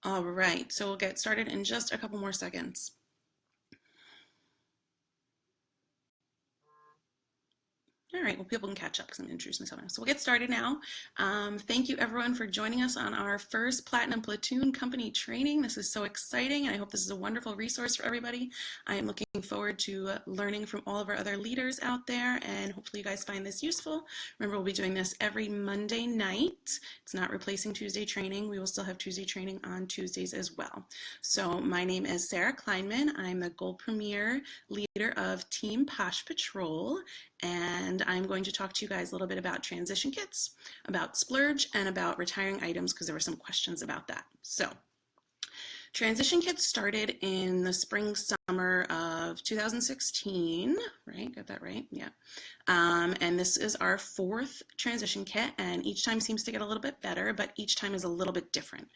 All right, so we'll get started in just a couple more seconds. All right, well, people can catch up because I'm going to introduce myself now. So we'll get started now. Thank you, everyone, for joining us on our first Platinum Platoon company training. This is so exciting, and I hope this is a wonderful resource for everybody. I am looking forward to learning from all of our other leaders out there, and hopefully you guys find this useful. Remember, we'll be doing this every Monday night. It's not replacing Tuesday training. We will still have Tuesday training on Tuesdays as well. So my name is Sarah Kleinman. I'm the Gold Premier leader of Team Posh Patrol, and I'm going to talk to you guys a little bit about transition kits, about splurge, and about retiring items because there were some questions about that. So transition kits started in the spring, summer of 2016, right? Got that right? Yeah. And this is our fourth transition kit, and each time seems to get a little bit better, but each time is a little bit different.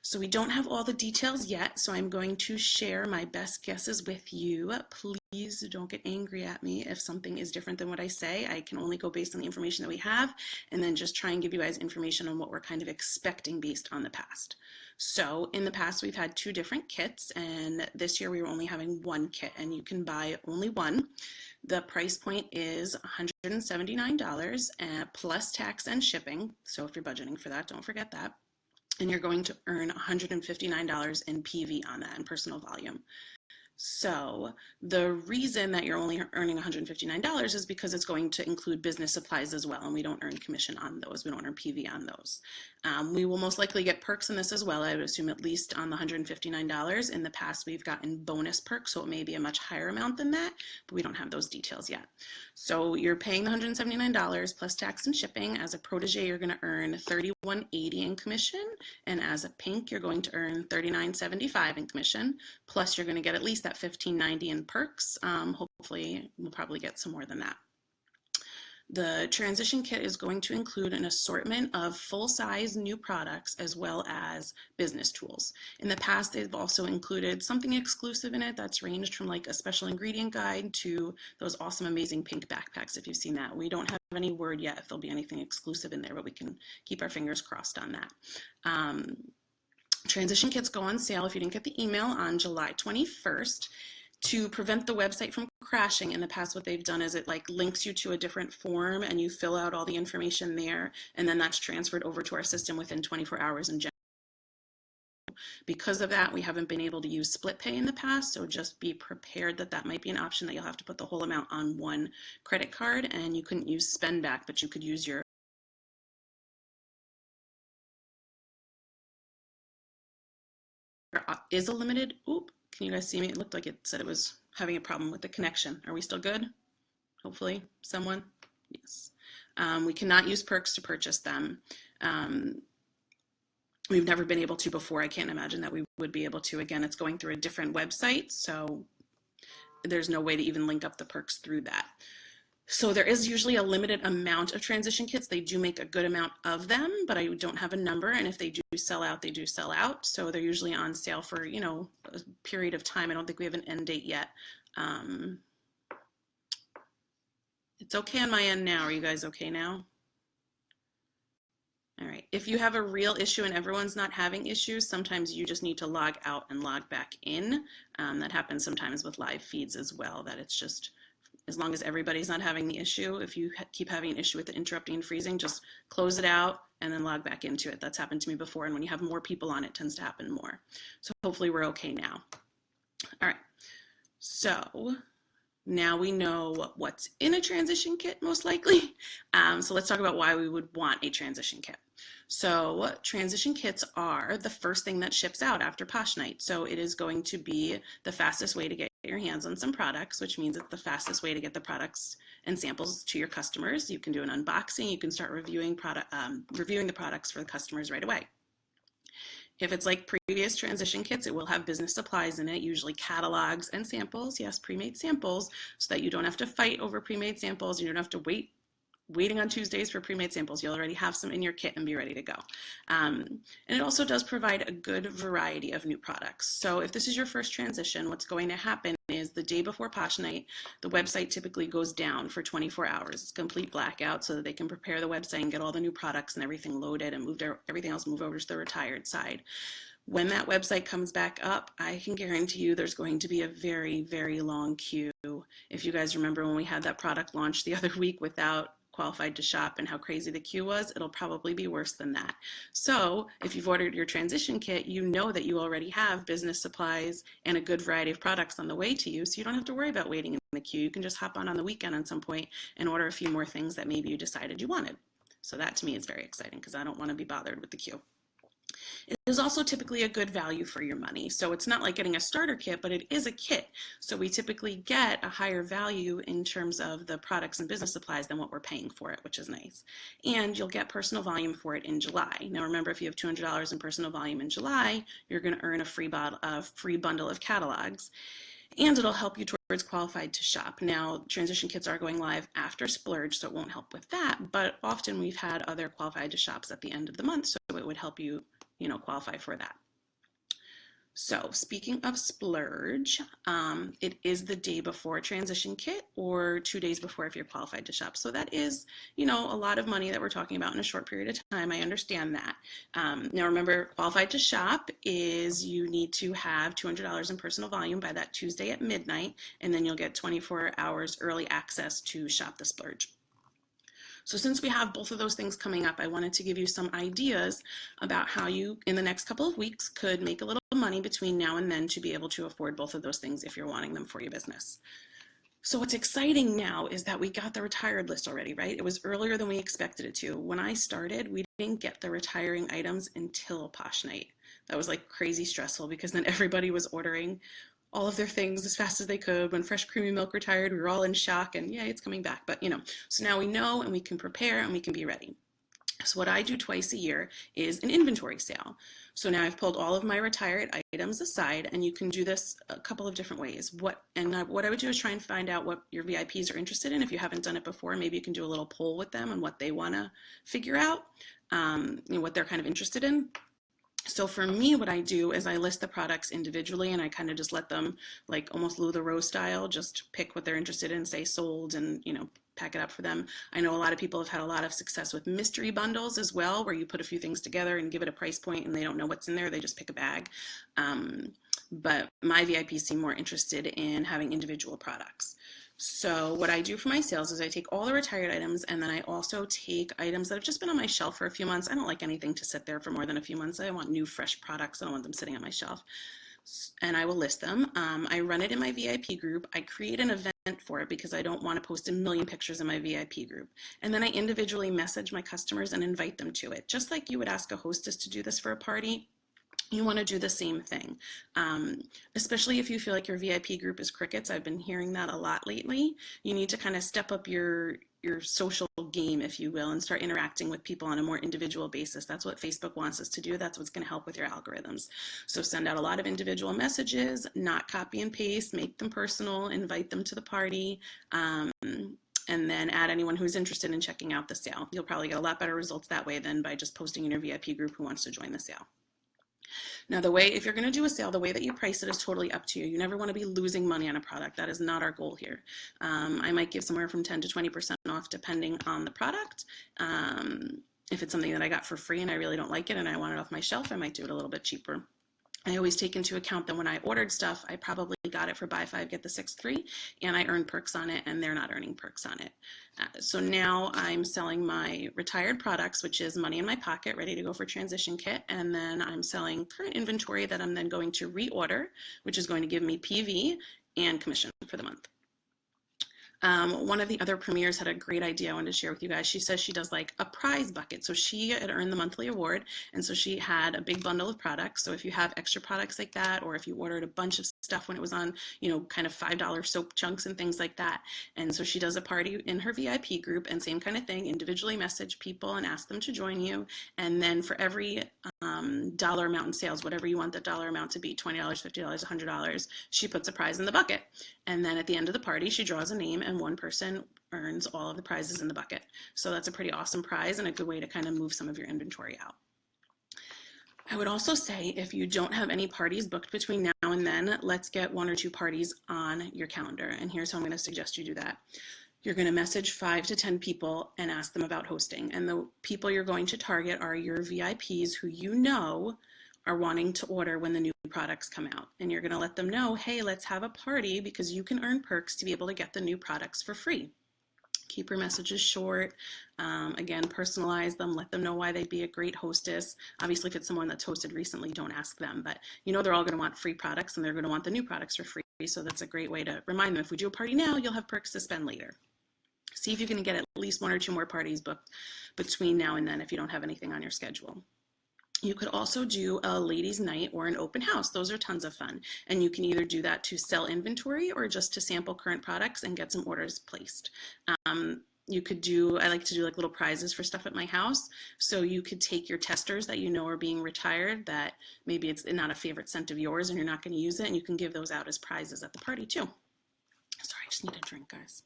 So we don't have all the details yet, so I'm going to share my best guesses with you. Please don't get angry at me if something is different than what I say. I can only go based on the information that we have, and then just try and give you guys information on what we're kind of expecting based on the past. So in the past, we've had two different kits, and this year we were only having one kit, and you can buy only one. The price point is $179 plus tax and shipping. So if you're budgeting for that, don't forget that. And you're going to earn $159 in PV on that, in personal volume. So the reason that you're only earning $159 is because it's going to include business supplies as well, and we don't earn commission on those. We don't earn PV on those. We will most likely get perks in this as well. I would assume at least on the $159. In the past, we've gotten bonus perks, so it may be a much higher amount than that, but we don't have those details yet. So you're paying the $179 plus tax and shipping. As a protege, you're going to earn $31.80 in commission, and as a pink, you're going to earn $39.75 in commission, plus you're going to get at least that $15.90 in perks. Hopefully, we'll probably get some more than that. The transition kit is going to include an assortment of full-size new products as well as business tools. In the past, they've also included something exclusive in it that's ranged from like a special ingredient guide to those awesome, amazing pink backpacks, if you've seen that. We don't have any word yet if there'll be anything exclusive in there, but we can keep our fingers crossed on that. Transition kits go on sale, if you didn't get the email, on July 21st. To prevent the website from crashing, in the past what they've done is it like links you to a different form and you fill out all the information there, and then that's transferred over to our system within 24 hours in general. Because of that, we haven't been able to use split pay in the past, so just be prepared that that might be an option, that you'll have to put the whole amount on one credit card, and you couldn't use spend back, but you could use your is a limited. Oop, can you guys see me? It looked like it said it was having a problem with the connection. Are we still good? Hopefully, someone? Yes. We cannot use perks to purchase them. We've never been able to before. I can't imagine that we would be able to. Again, it's going through a different website, so there's no way to even link up the perks through that. So there is usually a limited amount of transition kits. They do make a good amount of them, but I don't have a number. And if they do sell out, they do sell out. So they're usually on sale for, you know, a period of time. I don't think we have an end date yet. It's okay on my end now. Are you guys okay now? All right. If you have a real issue and everyone's not having issues, sometimes you just need to log out and log back in. That happens sometimes with live feeds as well, that it's just, as long as everybody's not having the issue, if you keep having an issue with it interrupting and freezing, just close it out and then log back into it. That's happened to me before, and when you have more people on, it tends to happen more. So hopefully we're okay now. All right, so now we know what's in a transition kit, most likely. So let's talk about why we would want a transition kit. So transition kits are the first thing that ships out after Posh Night. So it is going to be the fastest way to get your hands on some products, which means it's the fastest way to get the products and samples to your customers. You can do an unboxing. You can start reviewing the products for the customers right away. If it's like previous transition kits, it will have business supplies in it, usually catalogs and samples. Yes, pre-made samples, so that you don't have to fight over pre-made samples. You don't have to waiting on Tuesdays for pre-made samples. You'll already have some in your kit and be ready to go. And it also does provide a good variety of new products. So if this is your first transition, what's going to happen is the day before Posh Night, the website typically goes down for 24 hours. It's complete blackout so that they can prepare the website and get all the new products and everything loaded and everything else move over to the retired side. When that website comes back up, I can guarantee you there's going to be a very, very long queue. If you guys remember when we had that product launch the other week without qualified to shop and how crazy the queue was, it'll probably be worse than that. So if you've ordered your transition kit, you know that you already have business supplies and a good variety of products on the way to you, so you don't have to worry about waiting in the queue. You can just hop on the weekend at some point and order a few more things that maybe you decided you wanted. So that to me is very exciting because I don't want to be bothered with the queue. It is also typically a good value for your money. So it's not like getting a starter kit, but it is a kit. So we typically get a higher value in terms of the products and business supplies than what we're paying for it, which is nice. And you'll get personal volume for it in July. Now remember, if you have $200 in personal volume in July, you're going to earn a free bundle of catalogs. And it'll help you towards qualified to shop. Now, transition kits are going live after Splurge, so it won't help with that, but often we've had other qualified to shops at the end of the month, so it would help you, qualify for that. So speaking of Splurge, it is the day before transition kit or 2 days before if you're qualified to shop. So that is, a lot of money that we're talking about in a short period of time. I understand that. Now remember, qualified to shop is you need to have $200 in personal volume by that Tuesday at midnight, and then you'll get 24 hours early access to shop the Splurge. So since we have both of those things coming up, I wanted to give you some ideas about how you, in the next couple of weeks, could make a little money between now and then to be able to afford both of those things if you're wanting them for your business. So what's exciting now is that we got the retired list already, right? It was earlier than we expected it to. When I started, we didn't get the retiring items until Posh Night. That was like crazy stressful because then everybody was ordering all of their things as fast as they could. When Fresh Creamy Milk retired, we were all in shock and yeah, it's coming back. But so now we know and we can prepare and we can be ready. So what I do twice a year is an inventory sale. So now I've pulled all of my retired items aside, and you can do this a couple of different ways. What I would do is try and find out what your VIPs are interested in. If you haven't done it before, maybe you can do a little poll with them on what they want to figure out, what they're kind of interested in. So for me, what I do is I list the products individually and I kind of just let them, like almost Lou the Rose style, just pick what they're interested in, say sold, and pack it up for them. I know a lot of people have had a lot of success with mystery bundles as well, where you put a few things together and give it a price point and they don't know what's in there, they just pick a bag. But my VIPs seem more interested in having individual products. So what I do for my sales is I take all the retired items and then I also take items that have just been on my shelf for a few months. I don't like anything to sit there for more than a few months. I want new, fresh products. I don't want them sitting on my shelf. And I will list them. I run it in my VIP group. I create an event for it because I don't want to post a million pictures in my VIP group. And then I individually message my customers and invite them to it. Just like you would ask a hostess to do this for a party, you want to do the same thing, especially if you feel like your VIP group is crickets. I've been hearing that a lot lately. You need to kind of step up your social game, if you will, and start interacting with people on a more individual basis. That's what Facebook wants us to do. That's what's going to help with your algorithms. So send out a lot of individual messages, not copy and paste, make them personal, invite them to the party, and then add anyone who's interested in checking out the sale. You'll probably get a lot better results that way than by just posting in your VIP group who wants to join the sale. Now, if you're going to do a sale, the way that you price it is totally up to you. You never want to be losing money on a product. That is not our goal here. I might give somewhere from 10 to 20% off depending on the product. If it's something that I got for free and I really don't like it and I want it off my shelf, I might do it a little bit cheaper. I always take into account that when I ordered stuff, I probably got it for buy 5, get the 6 free, and I earned perks on it, and they're not earning perks on it. So now I'm selling my retired products, which is money in my pocket, ready to go for transition kit, and then I'm selling current inventory that I'm then going to reorder, which is going to give me PV and commission for the month. One of the other premiers had a great idea I wanted to share with you guys. She says she does like a prize bucket. So she had earned the monthly award, and so she had a big bundle of products. So if you have extra products like that, or if you ordered a bunch of stuff when it was on, kind of $5 soap chunks and things like that. And so she does a party in her VIP group, and same kind of thing, individually message people and ask them to join you. And then for every dollar amount in sales, whatever you want the dollar amount to be, $20, $50, $100, she puts a prize in the bucket. And then at the end of the party, she draws a name and one person earns all of the prizes in the bucket. So that's a pretty awesome prize and a good way to kind of move some of your inventory out. I would also say if you don't have any parties booked between now and then, let's get 1 or 2 parties on your calendar. And here's how I'm going to suggest you do that. You're going to message 5 to 10 people and ask them about hosting. And the people you're going to target are your VIPs who are wanting to order when the new products come out. And you're going to let them know, hey, let's have a party because you can earn perks to be able to get the new products for free. Keep your messages short. Again, personalize them. Let them know why they'd be a great hostess. Obviously, if it's someone that's hosted recently, don't ask them. But you know they're all going to want free products and they're going to want the new products for free. So that's a great way to remind them, if we do a party now, you'll have perks to spend later. See if you can get at least 1 or 2 more parties booked between now and then if you don't have anything on your schedule. You could also do a ladies' night or an open house. Those are tons of fun. And you can either do that to sell inventory or just to sample current products and get some orders placed. You could do, I like to do like little prizes for stuff at my house. So you could take your testers that you know are being retired, that maybe it's not a favorite scent of yours and you're not going to use it, and you can give those out as prizes at the party too. Sorry, I just need a drink, guys.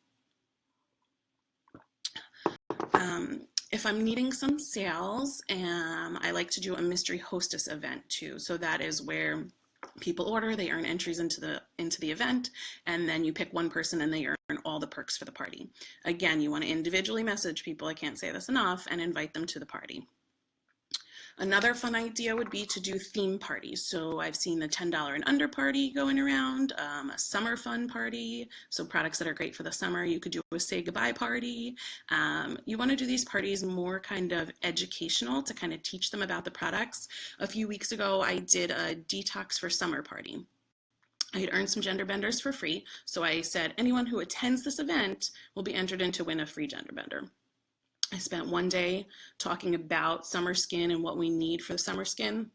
If I'm needing some sales, I like to do a mystery hostess event too. So that is where people order, they earn entries into the event, and then you pick one person and they earn all the perks for the party. Again, you want to individually message people, I can't say this enough, and invite them to the party. Another fun idea would be to do theme parties. So I've seen the $10 and under party going around, a summer fun party. So products that are great for the summer. You could do a say goodbye party. You want to do these parties more kind of educational to kind of teach them about the products. A few weeks ago, I did a detox for summer party. I had earned some gender benders for free. So I said, anyone who attends this event will be entered in to win a free gender bender. I spent one day talking about summer skin and what we need for the summer skin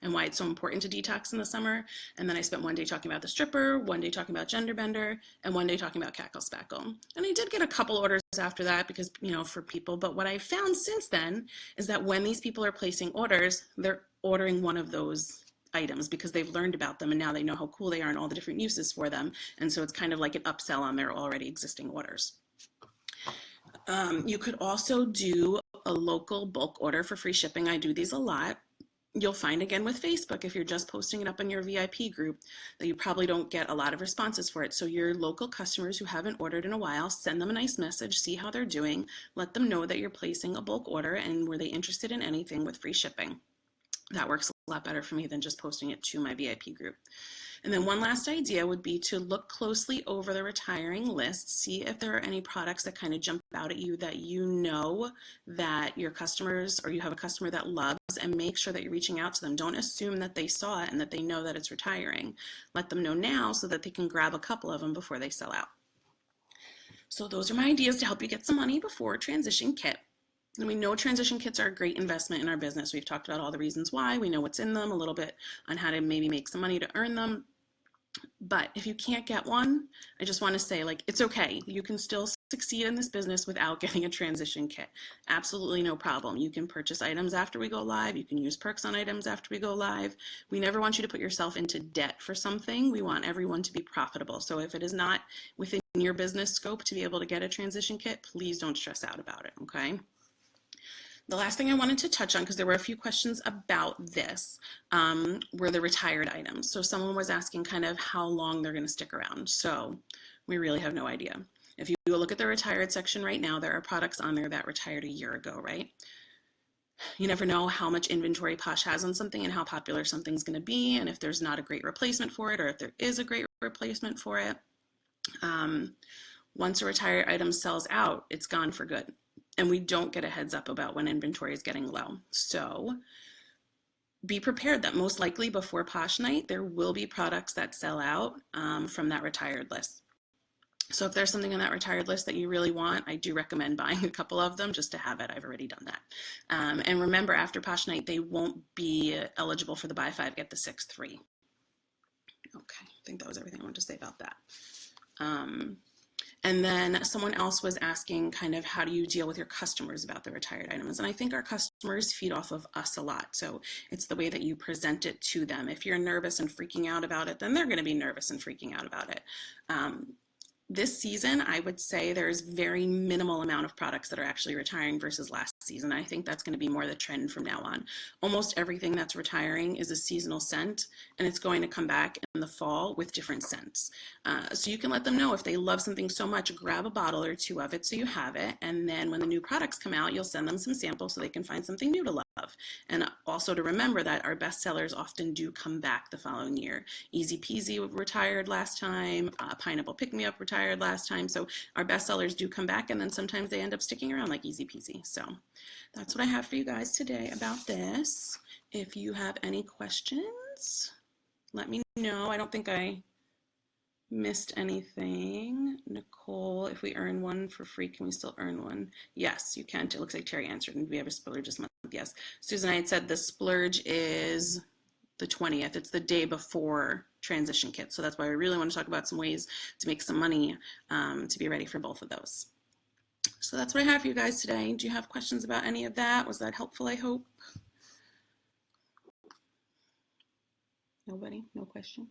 and why it's so important to detox in the summer. And then I spent one day talking about the stripper, one day talking about gender bender, and one day talking about cackle spackle. And I did get a couple orders after that because, for people. But what I found since then is that when these people are placing orders, they're ordering one of those items because they've learned about them and now they know how cool they are and all the different uses for them. And so it's kind of like an upsell on their already existing orders. You could also do a local bulk order for free shipping. I do these a lot. You'll find again with Facebook, if you're just posting it up in your VIP group, that you probably don't get a lot of responses for it. So your local customers who haven't ordered in a while, send them a nice message, see how they're doing, let them know that you're placing a bulk order and were they interested in anything with free shipping. That works a lot better for me than just posting it to my VIP group. And then one last idea would be to look closely over the retiring list, see if there are any products that kind of jump out at you that you know that your customers, or you have a customer that loves, and make sure that you're reaching out to them. Don't assume that they saw it and that they know that it's retiring. Let them know now so that they can grab a couple of them before they sell out. So those are my ideas to help you get some money before a transition kit. And we know transition kits are a great investment in our business. We've talked about all the reasons why. We know what's in them, a little bit on how to maybe make some money to earn them. But if you can't get one, I just want to say, it's okay. You can still succeed in this business without getting a transition kit. Absolutely no problem. You can purchase items after we go live. You can use perks on items after we go live. We never want you to put yourself into debt for something. We want everyone to be profitable. So if it is not within your business scope to be able to get a transition kit, please don't stress out about it, okay? The last thing I wanted to touch on, because there were a few questions about this, were the retired items. So someone was asking kind of how long they're going to stick around. So we really have no idea. If you look at the retired section right now, there are products on there that retired a year ago, right? You never know how much inventory Posh has on something and how popular something's going to be, and if there's not a great replacement for it, or if there is a great replacement for it. Once a retired item sells out, it's gone for good. And we don't get a heads up about when inventory is getting low. So be prepared that most likely before Posh Night, there will be products that sell out from that retired list. So if there's something on that retired list that you really want, I do recommend buying a couple of them just to have it. I've already done that. And remember, after Posh Night, they won't be eligible for the buy 5, get the 6th free. Okay, I think that was everything I wanted to say about that. And then someone else was asking kind of how do you deal with your customers about the retired items? And I think our customers feed off of us a lot. So it's the way that you present it to them. If you're nervous and freaking out about it, then they're going to be nervous and freaking out about it. This season, I would say there's very minimal amount of products that are actually retiring versus last season. I think that's going to be more the trend from now on. Almost everything that's retiring is a seasonal scent, and it's going to come back in the fall with different scents. So you can let them know if they love something so much, grab a bottle or 2 of it so you have it, and then when the new products come out, you'll send them some samples so they can find something new to love. And also to remember that our bestsellers often do come back the following year. Easy Peasy retired last time, Pineapple Pick Me Up retired last time. So our bestsellers do come back, and then sometimes they end up sticking around like Easy Peasy. So that's what I have for you guys today about this. If you have any questions, let me know. I don't think I missed anything. Nicole, if we earn one for free, can we still earn one? Yes, you can. It looks like Terry answered. And we have a splurge this month. Yes. Susan, I had said the splurge is the 20th. It's the day before transition kits. So that's why I really want to talk about some ways to make some money to be ready for both of those. So that's what I have for you guys today. Do you have questions about any of that? Was that helpful, I hope? Nobody? No question?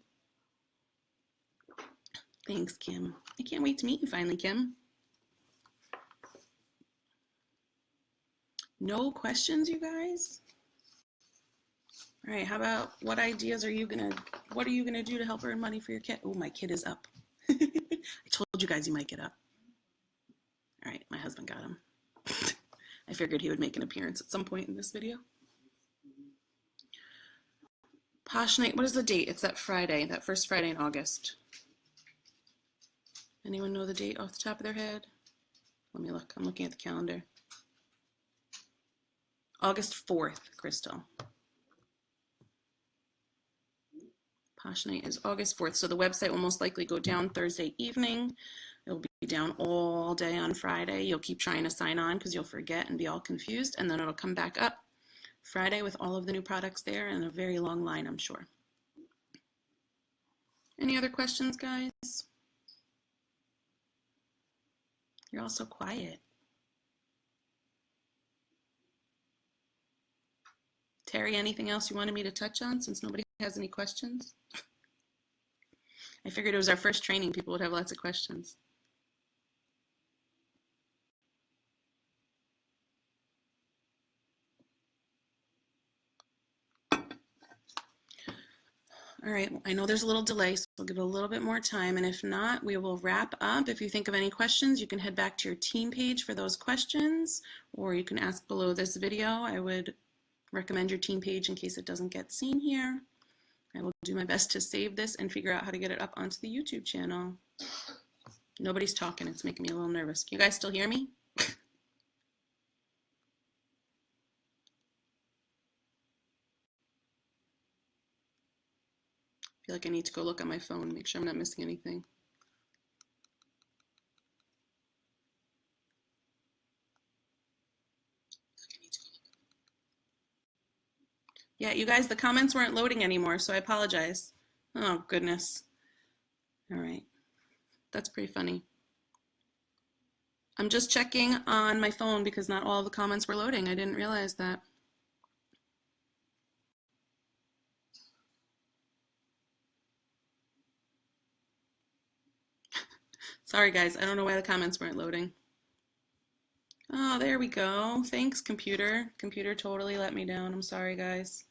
Thanks, Kim. I can't wait to meet you finally, Kim. No questions, you guys? All right, how about what ideas are you what are you gonna do to help earn money for your kid? Oh, my kid is up. I told you guys he might get up. All right, my husband got him. I figured he would make an appearance at some point in this video. Posh Night, what is the date? It's that Friday, that first Friday in August. Anyone know the date off the top of their head? Let me look. I'm looking at the calendar. August 4th, Crystal. Posh Night is August 4th. So the website will most likely go down Thursday evening. It'll be down all day on Friday. You'll keep trying to sign on because you'll forget and be all confused. And then it'll come back up Friday with all of the new products there and a very long line, I'm sure. Any other questions, guys? You're all so quiet. Terry, anything else you wanted me to touch on since nobody has any questions? I figured it was our first training. People would have lots of questions. All right, I know there's a little delay, so we'll give it a little bit more time, and if not, we will wrap up. If you think of any questions, you can head back to your team page for those questions, or you can ask below this video. I would recommend your team page in case it doesn't get seen here. I will do my best to save this and figure out how to get it up onto the YouTube channel. Nobody's talking, it's making me a little nervous. Can you guys still hear me? I feel like I need to go look on my phone, make sure I'm not missing anything. Yeah, you guys, the comments weren't loading anymore, so I apologize. Oh, goodness. All right. That's pretty funny. I'm just checking on my phone because not all of the comments were loading. I didn't realize that. Sorry, guys. I don't know why the comments weren't loading. Oh, there we go. Thanks, computer. Computer totally let me down. I'm sorry, guys.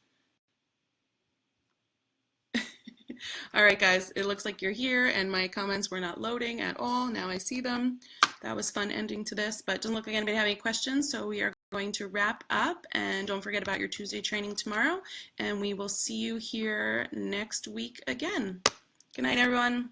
All right, guys. It looks like you're here, and my comments were not loading at all. Now I see them. That was fun ending to this, but doesn't look like anybody have any questions, so we are going to wrap up, and don't forget about your Tuesday training tomorrow, and we will see you here next week again. Good night, everyone.